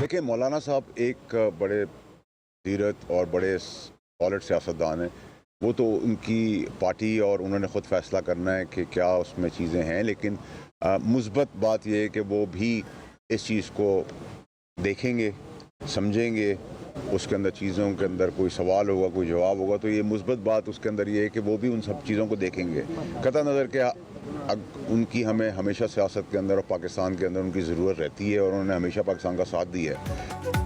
देखिए, मौलाना साहब एक बड़े सीरत और बड़े सॉलिड सियासतदान हैं। वो तो उनकी पार्टी और उन्होंने ख़ुद फ़ैसला करना है कि क्या उसमें चीज़ें हैं, लेकिन मुस्बत बात यह है कि वो भी इस चीज़ को देखेंगे, समझेंगे, उसके अंदर चीज़ों के अंदर कोई सवाल होगा, कोई जवाब होगा, तो ये मुस्बत बात उसके अंदर ये है कि वो भी उन सब चीज़ों को देखेंगे। कतई नज़र के उनकी हमें हमेशा सियासत के अंदर और पाकिस्तान के अंदर उनकी ज़रूरत रहती है और उन्होंने हमेशा पाकिस्तान का साथ दिया है।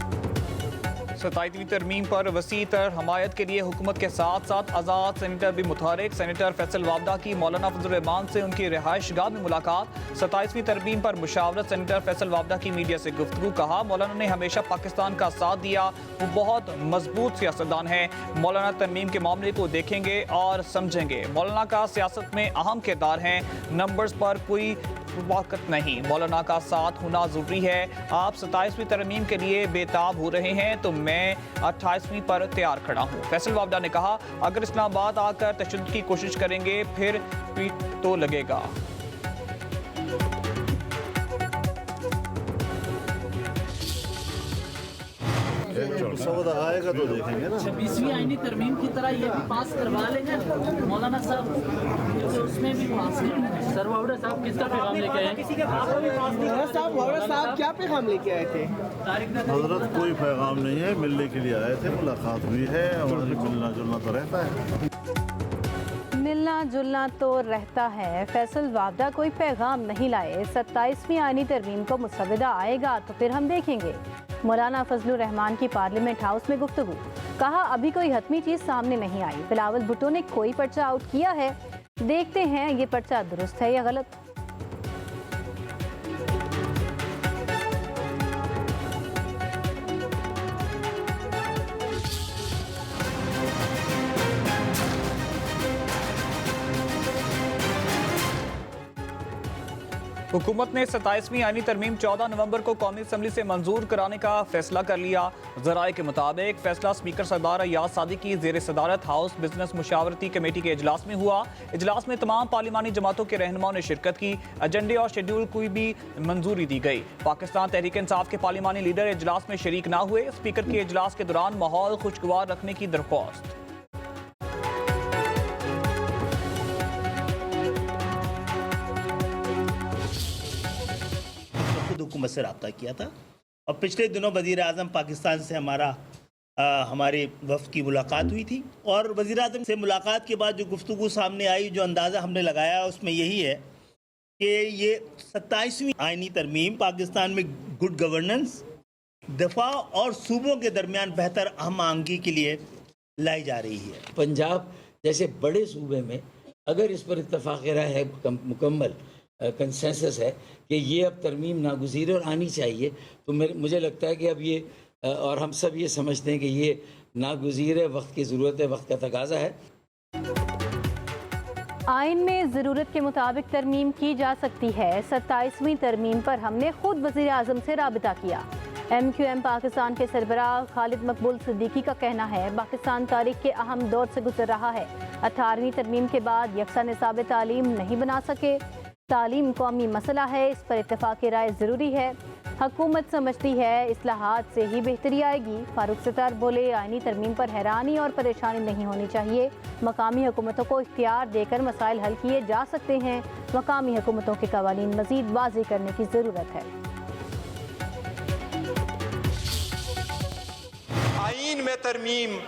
27वीं तरमीम पर वसी तर हमायत के लिए हुकूमत के साथ साथ आज़ाद सेनेटर भी मुतहरिक। सेनेटर फैसल वाबदा की मौलाना फजल रहमान से उनकी रिहाइश गाह में मुलाकात। 27वीं तरमीम पर मुशावरत। सेनेटर फैसल वाबदा की मीडिया से गुफ्तगू। कहा, मौलाना ने हमेशा पाकिस्तान का साथ दिया, वो बहुत मजबूत सियासतदान है। मौलाना तरमीम के मामले को देखेंगे और समझेंगे। मौलाना का सियासत में अहम किरदार है, नंबर्स पर कोई वक़्त नहीं। मौलाना का साथ होना ज़रूरी है। आप 27वीं तरमीम के लिए बेताब हो रहे हैं तो मैं 28वीं पर तैयार खड़ा हूँ। फैसल वाबदा ने कहा, अगर इस्लामाबाद आकर तशद्दुद की कोशिश करेंगे फिर पीठ तो लगेगा। सौदा आएगा तो देखेंगे ना। 26वीं आईनी तरमीम की तरह ये भी पास करवा लेंगे मौलाना साहब, क्योंकि उसमें भी पास है। सर वावड़ा साहब किसका पैगाम लेके आए? वावड़ा साहब क्या पैगाम लेके आए थे? हजरत कोई पैगाम नहीं है, मिलने के लिए आए थे, मुलाकात हुई है और मिलना जुलना तो रहता है। मिलना जुलना तो रहता है। फैसल वाबदा कोई पैगाम नहीं लाए। 27वीं आईनी तरमीम को मुसवदा आएगा तो फिर हम देखेंगे। मौलाना फजलुर रहमान की पार्लियामेंट हाउस में गुफ्तगू। कहा, अभी कोई हतमी चीज सामने नहीं आई। बिलावल भुट्टो ने कोई पर्चा आउट किया है, देखते हैं ये पर्चा दुरुस्त है या गलत। हुकूमत ने 27वीं आईनी तरमीम 14 नवंबर को कौमी असम्बली से मंजूर कराने का फैसला कर लिया। ज़राए के मुताबिक फैसला स्पीकर सरदार अय्याज सादी की ज़ेर सदारत हाउस बिजनेस मुशावरती कमेटी के इजलास में हुआ। इजलास में तमाम पार्लिमानी जमातों के रहनुमाओं ने शिरकत की। एजेंडे और शेड्यूल को भी मंजूरी दी गई। पाकिस्तान तहरीक इंसाफ के पार्लिमानी लीडर इजलास में शरीक ना हुए। स्पीकर के इजलास के दौरान माहौल खुशगवार रखने की दरख्वास्त। हुकूमत से रब्ता किया था और पिछले दिनों वज़ीर आज़म पाकिस्तान से हमारे वफ़द की मुलाकात हुई थी और वज़ीर आज़म से मुलाकात के बाद जो गुफ्तगू सामने आई, जो अंदाज़ा हमने लगाया उसमें यही है कि ये 27वीं आईनी तरमीम पाकिस्तान में गुड गवर्नेंस, दफा और सूबों के दरमियान बेहतर हम आहंगी के लिए लाई जा रही है। पंजाब जैसे बड़े सूबे में अगर इस पर इत्तफाक़ राय है, मुकम्मल कंसेंसस है कि ये अब तरमीम नागुज़ीर और आनी चाहिए, तो मुझे लगता है कि अब ये और हम सब ये समझते हैं कि ये नागुज़ीर है, वक्त की ज़रूरत है, वक्त का तकाज़ा है। आइन में ज़रूरत के मुताबिक तरमीम की जा सकती है। 27वीं तरमीम पर हमने खुद वज़ीर आज़म से राबिता किया। MQM पाकिस्तान के सरबराह खालिद मकबूल सिद्दीकी का कहना है, पाकिस्तान तारीख के अहम दौर से गुजर रहा है। 18वीं तरमीम के बाद यकसा निसाब तालीम नहीं बना सके। तालीम कौमी मसला है, इस पर इत्तेफाक राय ज़रूरी है। हुकूमत समझती है इस्लाहात से ही बेहतरी आएगी। फारूक सत्तार बोले, आईनी तरमीम पर हैरानी और परेशानी नहीं होनी चाहिए। मकामी हुकूमतों को इख्तियार देकर मसाइल हल किए जा सकते हैं। मकामी हुकूमतों के कवानीन मज़ीद वाज़ेह करने की ज़रूरत है। आईन में तरमीम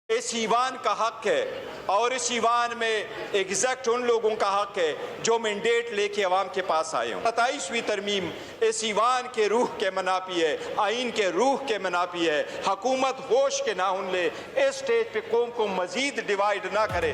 इस ईवान का हक है और इस ईवान में एग्जैक्ट उन लोगों का हक है जो मैंडेट लेके अवाम के पास आए हों। 27वीं तरमीम इस ईवान के रूह के मनापी है, आइन के रूह के मनापी है। हुकूमत होश के नाउन ले, इस स्टेज पे कौम को मजीद डिवाइड ना करे।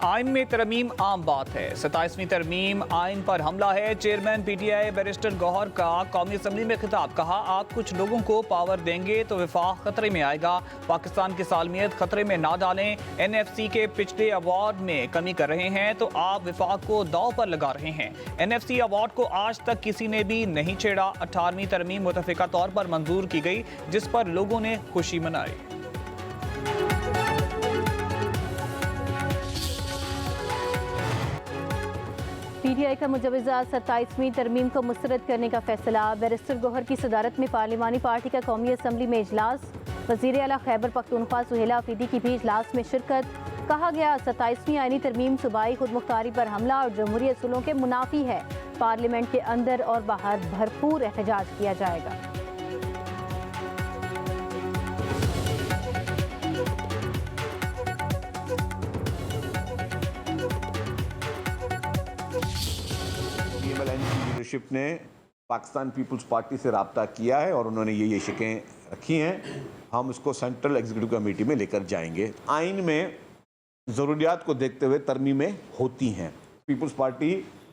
आइन में तरमीम आम बात है। 27वीं तरमीम आइन पर हमला है। चेयरमैन PTI बैरिस्टर गौहर का कौमी असम्बली में खिताब। कहा, आप कुछ लोगों को पावर देंगे तो वफाक खतरे में आएगा। पाकिस्तान की सालमियत खतरे में ना डालें। NFC के पिछले अवार्ड में कमी कर रहे हैं तो आप वफाक को दाव पर लगा रहे हैं। NFC अवार्ड को आज तक किसी ने भी नहीं छेड़ा। 18वीं तरमीम मुतफ़िका तौर पर मंजूर की गई, जिस पर लोगों ने खुशी मनाई। PTI का मुजवजा 27वीं तरमीम को मुस्तरद करने का फैसला। बैरिस्टर गौहर की सदारत में पार्लिमानी पार्टी का कौमी असम्बली में इजलास। वज़ीर आला खैबर पख्तूनख्वा सुहेला अफरीदी की भी इजलास में शिरकत। कहा गया 27वीं आईनी तरमीम सूबाई खुदमुख्तारी पर हमला और जमहूरी असूलों के मुनाफी है। पार्लियामेंट के अंदर और बाहर भरपूर एहतजाज किया जाएगा। लीडरशिप ने पाकिस्तान पीपल्स पार्टी से रब्ता किया है और उन्होंने ये शिकें रखी हैं। हम उसको सेंट्रल एग्जीक्यूटिव कमेटी में लेकर जाएंगे। आइन में ज़रूरियात को देखते हुए तरमीमें होती हैं। पीपल्स पार्टी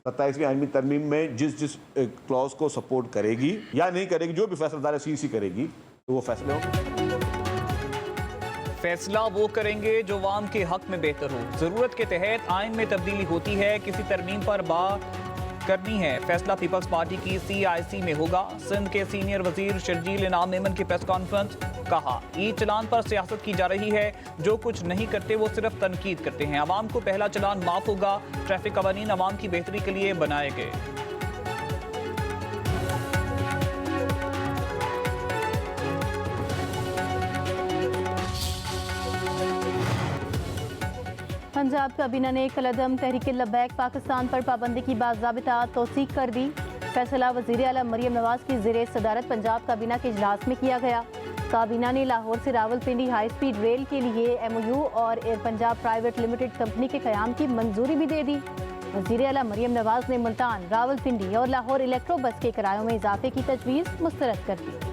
27वीं आइनी तरमीम में जिस क्लॉज को सपोर्ट करेगी या नहीं करेगी, जो भी फैसला CEC करेगी, तो वो फैसले होंगे। फैसला वो करेंगे जो अवाम के हक में बेहतर हो। जरूरत के तहत आइन में तब्दीली होती है, किसी तरमीम पर बात करनी है, फैसला पीपल्स पार्टी की CIC में होगा। सिंध के सीनियर वजीर शर्जील इनाम मेमन की प्रेस कॉन्फ्रेंस। कहा, ई चलान पर सियासत की जा रही है, जो कुछ नहीं करते वो सिर्फ तनकीद करते हैं। अवाम को पहला चलान माफ होगा। ट्रैफिक कवानीन अवाम की बेहतरी के लिए बनाए गए। पंजाब काबीना ने कलअदम तहरीक लब्बैक पाकिस्तान पर पाबंदी की बाज़ाबिता तौसीक कर दी। फैसला वज़ीर आला मरियम नवाज की ज़ेरे सदारत पंजाब काबीना के इजलास में किया गया। काबीना ने लाहौर से रावलपिंडी हाई स्पीड रेल के लिए MOU और air Punjab private limited company के क़याम की मंजूरी भी दे दी। वज़ीर आला मरियम नवाज ने मुल्तान, रावलपिंडी और लाहौर इलेक्ट्रो बस के किरायों में इजाफे की तजवीज़ मुस्तरद कर दी।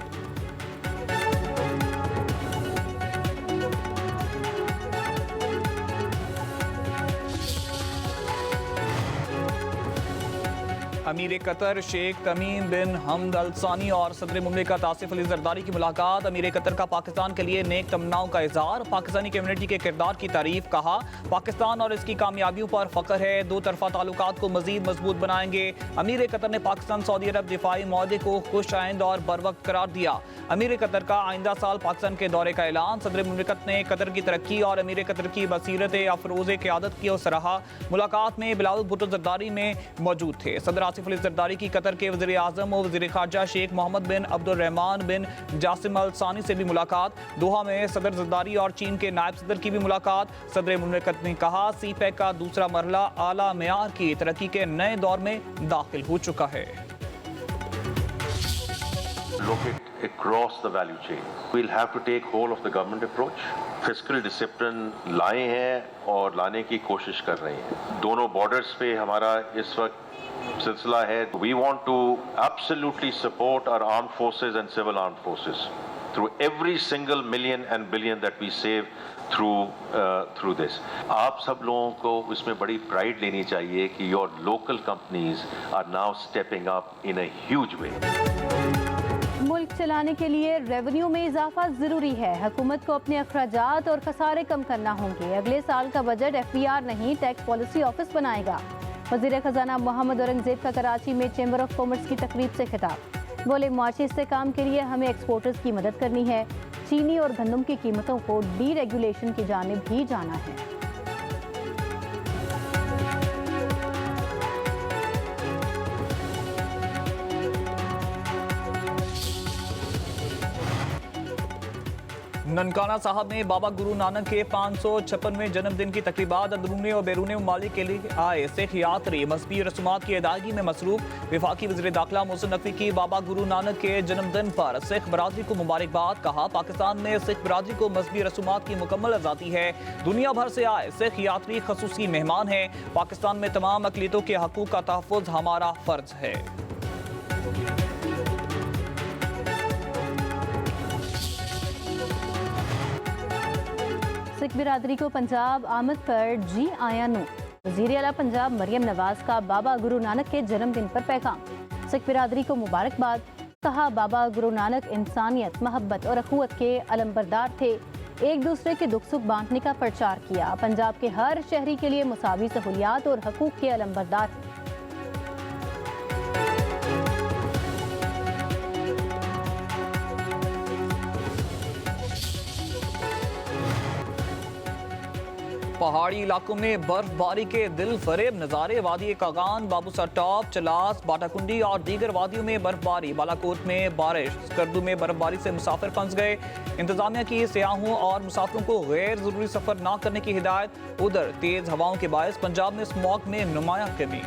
अमीर कतर शेख तमीम बिन हमद अल सानी और सदर मुमलिकत आसिफ अली जरदारी की मुलाकात। अमीर कतर का पाकिस्तान के लिए नेक तमन्नाओं का इजहार। पाकिस्तानी कम्युनिटी के किरदार की तारीफ। कहा, पाकिस्तान और इसकी कामयाबियों पर फख्र है। दो तरफा ताल्लुकात को मजीद मजबूत बनाएंगे। अमीर कतर ने पाकिस्तान सऊदी अरब दिफाई मुआहदे को खुश आइंद और बर वक्त करार दिया। अमीर कतर का आइंदा साल पाकिस्तान के दौरे का ऐलान। सदर मुमलिकत ने कतर की तरक्की और अमीर कतर की बसीरत अफरोज़ क़यादत की सराहा। मुलाकात में बिलावल भुट्टो जरदारी में मौजूद थे। सदर आसिफ अली जरदारी की कतर के वज़ीर आज़म और वज़ीर ख़ारजा शेख मोहम्मद बिन अब्दुर्रहमान बिन जासिम अल सानी से भी मुलाकात। दोहा में सदर जरदारी और चीन के नायब सदर की भी मुलाकात। सदर मुमलिकत ने कहा, CPEC का दूसरा मरहला आला मेयार की तरक्की के नए दौर में दाखिल हो चुका है। Look at across the value chain. We'll have to take whole of the government approach. Fiscal discipline लाए हैं और लाने की कोशिश कर रहे हैं। दोनों बॉर्डर्स पे हमारा इस वक्त सिलसिला है। We want to absolutely support our armed forces and civil armed forces through every single million and billion that we save through this. आप सब लोगों को इसमें बड़ी प्राइड लेनी चाहिए कि your local companies are now stepping up in a huge way. मुल्क चलाने के लिए रेवेन्यू में इजाफा जरूरी है। हुकूमत को अपने अखराजात और खसारे कम करना होंगे। अगले साल का बजट FBR नहीं, टैक्स पॉलिसी ऑफिस बनाएगा। वज़ीर खजाना मोहम्मद औरंगजेब का कराची में चैम्बर ऑफ कॉमर्स की तकरीब से खिताब। बोले, मुआशी इस्तेहकाम के लिए हमें एक्सपोर्टर्स की मदद करनी है। चीनी और गंदम की कीमतों को डीरेगुलेशन की जानिब भी जाना है। ननकाना साहब में बाबा गुरु नानक के 556वें जन्मदिन की तकरीबात। अंदरूनी और बैरूनी ममालिक के लिए आए सिख यात्री मजहबी रस्मात की अदायगी में मसरूफ। वफाकी वज़ीर दाखिला मोहसिन नकवी की बाबा गुरु नानक के जन्मदिन पर सिख बरादरी को मुबारकबाद। कहा, पाकिस्तान में सिख बरादरी को मजहबी रस्मात की मुकम्मल आज़ादी है। दुनिया भर से आए सिख यात्री खसूसी मेहमान हैं। पाकिस्तान में तमाम अक़लियतों के हकूक़ का तहफ़्फ़ुज़ हमारा फ़र्ज है। सिख बिरादरी को पंजाब आमद पर जी आया नो। वज़ीर आला पंजाब मरियम नवाज का बाबा गुरु नानक के जन्मदिन पर पैगाम। सिख बिरादरी को मुबारकबाद। कहा, बाबा गुरु नानक इंसानियत, मोहब्बत और अखुवत के अलमबरदार थे। एक दूसरे के दुख सुख बांटने का प्रचार किया। पंजाब के हर शहरी के लिए मुसावी सहूलियात और हकूक़ के अलमबरदार। पहाड़ी इलाकों में बर्फबारी के दिल फरेब नज़ारे। वादी कागान, बाबूसर टॉप, चलास, बाटाकुंडी और दीगर वादियों में बर्फबारी। बालाकोट में बारिश, स्कर्दू में बर्फबारी से मुसाफिर फंस गए। इंतजामिया की सयाहों और मुसाफिरों को गैर जरूरी सफर न करने की हिदायत। उधर तेज हवाओं के बायस पंजाब में स्मॉग में नुमाया कमी।